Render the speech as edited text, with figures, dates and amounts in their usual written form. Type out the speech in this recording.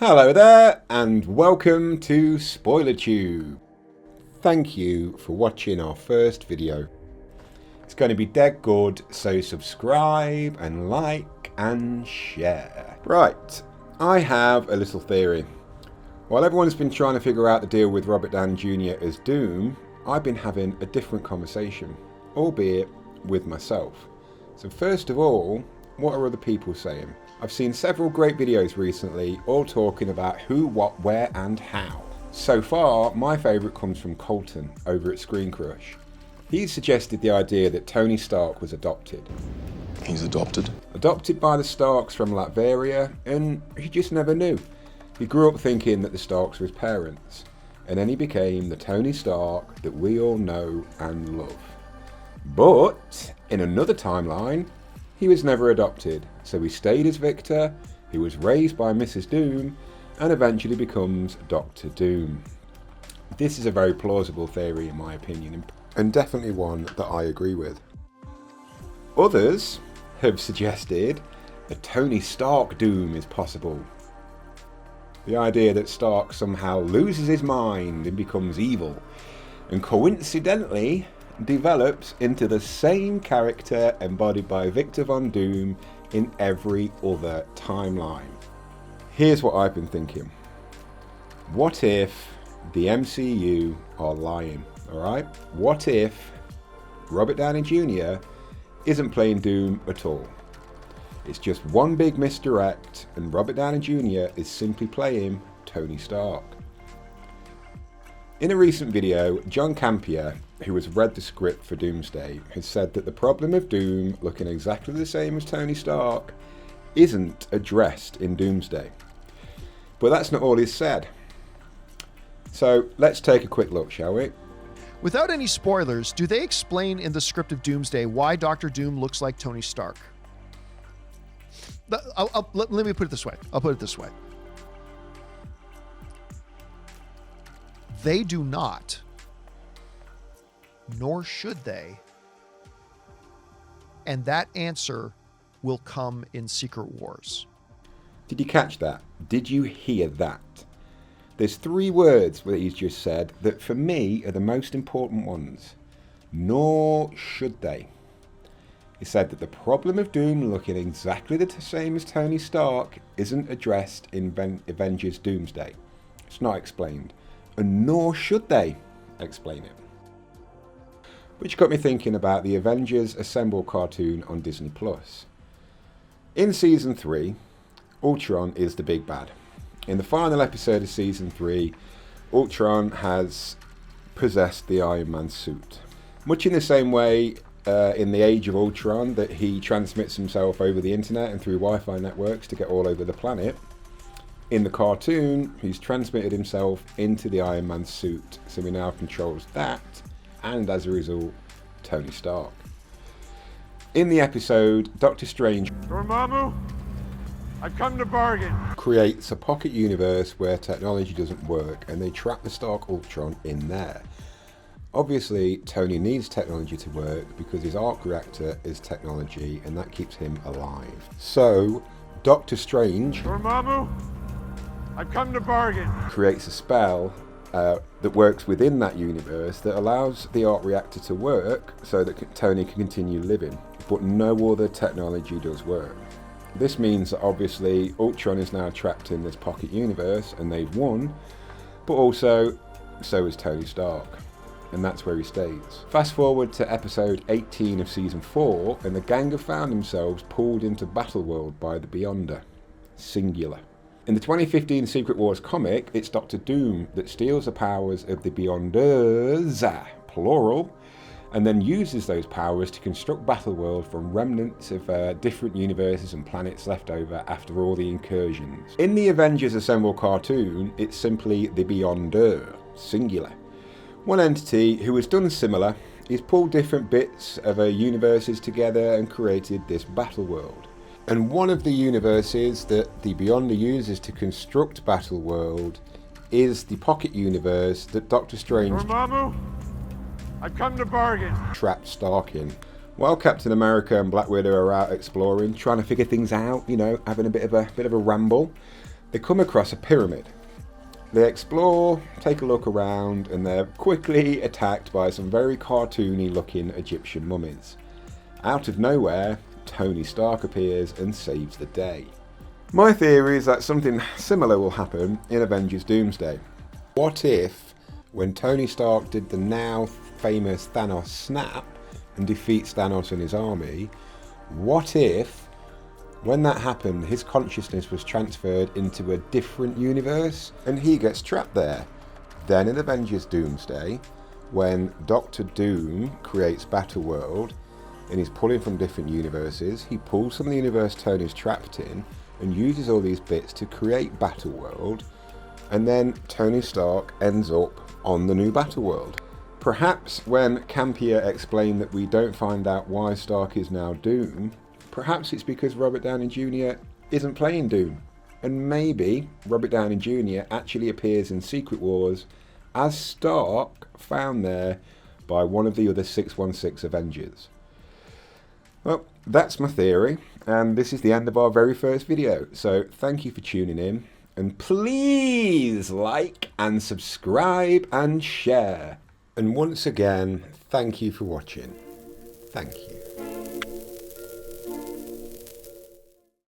Hello there and welcome to SpoilerTube. Thank you for watching our first video. It's going to be dead good, so subscribe and like and share. Right, I have a little theory. While everyone's been trying to figure out the deal with Robert Downey Jr. as Doom, I've been having a different conversation, albeit with myself. So first of all, what are other people saying? I've seen several great videos recently, all talking about who, what, where and how. So far, my favourite comes from Colton over at Screen Crush. He suggested the idea that Tony Stark was adopted. He's adopted? Adopted by the Starks from Latveria, and he just never knew. He grew up thinking that the Starks were his parents, and then he became the Tony Stark that we all know and love. But, in another timeline, he was never adopted, so he stayed as Victor, he was raised by Mrs. Doom, and eventually becomes Dr. Doom. This is a very plausible theory in my opinion, and definitely one that I agree with. Others have suggested that Tony Stark Doom is possible. The idea that Stark somehow loses his mind and becomes evil, and coincidentally develops into the same character embodied by Victor Von Doom in every other timeline. Here's what I've been thinking. What if the MCU are lying, alright? What if Robert Downey Jr. isn't playing Doom at all? It's just one big misdirect and Robert Downey Jr. is simply playing Tony Stark. In a recent video, John Campier, who has read the script for Doomsday, has said that the problem of Doom looking exactly the same as Tony Stark isn't addressed in Doomsday. But that's not all he's said. So let's take a quick look, shall we? Without any spoilers, do they explain in the script of Doomsday why Dr. Doom looks like Tony Stark? Let me put it this way. I'll put it this way. They do not, nor should they, and that answer will come in Secret Wars. Did you catch that? Did you hear that? There's three words that he's just said that for me are the most important ones. Nor should they. He said that the problem of Doom looking exactly the same as Tony Stark isn't addressed in Avengers Doomsday. It's not explained. And nor should they explain it. Which got me thinking about the Avengers Assemble cartoon on Disney+. In Season 3, Ultron is the big bad. In the final episode of Season 3, Ultron has possessed the Iron Man suit. Much in the same way in the Age of Ultron that he transmits himself over the internet and through Wi-Fi networks to get all over the planet. In the cartoon, he's transmitted himself into the Iron Man suit, so he now controls that, and as a result, Tony Stark. In the episode, Doctor Strange Dormammu, I've come to bargain. Creates a pocket universe where technology doesn't work, and they trap the Stark Ultron in there. Obviously, Tony needs technology to work because his arc reactor is technology, and that keeps him alive. So, Doctor Strange Dormammu, I've come to bargain. Creates a spell that works within that universe that allows the arc reactor to work so that Tony can continue living, but no other technology does work. This means that obviously Ultron is now trapped in this pocket universe and they've won, but also so is Tony Stark, and that's where he stays. Fast forward to episode 18 of season 4 and the gang have found themselves pulled into Battleworld by the Beyonder, singular. In the 2015 Secret Wars comic, it's Dr. Doom that steals the powers of the Beyonders, plural, and then uses those powers to construct Battleworld from remnants of different universes and planets left over after all the incursions. In the Avengers Assemble cartoon, it's simply the Beyonder, singular. One entity who has done similar is pulled different bits of universes together and created this Battleworld. And one of the universes that the Beyonder uses to construct Battleworld is the pocket universe that Doctor Strange Dormammu, I've come to bargain. Trapped Stark in. While Captain America and Black Widow are out exploring, trying to figure things out, you know, having a bit of a ramble, They come across a pyramid. They explore, take a look around, and they're quickly attacked by some very cartoony looking Egyptian mummies. Out of nowhere, Tony Stark appears and saves the day. My theory is that something similar will happen in Avengers Doomsday. What if, when Tony Stark did the now famous Thanos snap and defeats Thanos and his army, what if, when that happened, his consciousness was transferred into a different universe and he gets trapped there? Then in Avengers Doomsday, when Doctor Doom creates Battleworld and he's pulling from different universes, he pulls from the universe Tony's trapped in and uses all these bits to create Battleworld, and then Tony Stark ends up on the new Battleworld. Perhaps when Campier explained that we don't find out why Stark is now Doom, perhaps it's because Robert Downey Jr. isn't playing Doom. And maybe Robert Downey Jr. actually appears in Secret Wars as Stark found there by one of the other 616 Avengers. Well, that's my theory, and this is the end of our very first video. So thank you for tuning in, and please like and subscribe and share. And once again, thank you for watching. Thank you.